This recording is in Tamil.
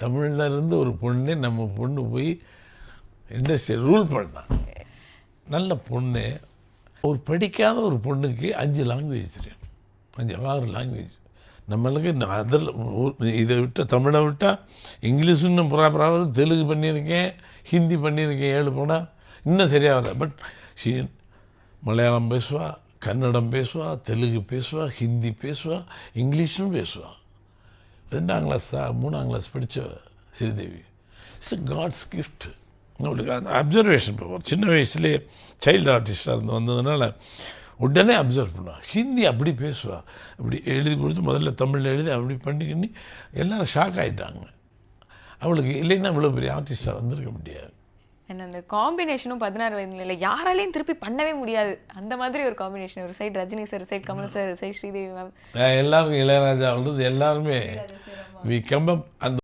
தமிழ்ல இருந்து ஒரு பொண்ணு நம்ம பொண்ணு போய் இண்டஸ்ட்ரி ரூல் பண்ணான். நல்ல பொண்ணு. ஒரு படிக்காத ஒரு பொண்ணுக்கு 5 லாங்குவேஜ் தெரியும், 6 லாங்குவேஜ். நம்மளுக்கு அதில் இதை விட்டால் தமிழை விட்டால் இங்கிலீஷ் இன்னும் ப்ராப்பராக, தெலுங்கு பண்ணியிருக்கேன், ஹிந்தி பண்ணியிருக்கேன் 7 போனால் இன்னும் சரியாக வரல. பட் மலையாளம் பேசுவா, கன்னடம் பேசுவா, தெலுங்கு பேசுவா, ஹிந்தி பேசுவா, இங்கிலீஷும் பேசுவா. 2ஆம் கிளாஸ் தான் 3ஆம் கிளாஸ் படித்த ஸ்ரீதேவி. It's God's gift. அவளுக்கு அந்த அப்சர்வேஷன் பவர் சின்ன வயசுலேயே சைல்டு ஆர்டிஸ்டாக இருந்து வந்ததுனால உடனே அப்சர்வ் பண்ணுவாள். ஹிந்தி அப்படி பேசுவாள், அப்படி எழுதி கொடுத்து முதல்ல தமிழில் எழுதி அப்படி பண்ணி எல்லோரும் ஷாக் ஆகிட்டாங்க. அவளுக்கு இல்லைன்னா இவ்வளோ பெரிய ஆர்டிஸ்டாக வந்திருக்க முடியாது. ஏன்னா அந்த காம்பினேஷனும் 16 வயதுல இல்லை, யாராலையும் திருப்பி பண்ணவே முடியாது. அந்த மாதிரி ஒரு காம்பினேஷன். ஒரு side Rajini sir, side Kamal sir, side Sridevi ma'am, எல்லாருக்கும் இளையராஜா வந்து எல்லாருமே வி கம் அப் அந்த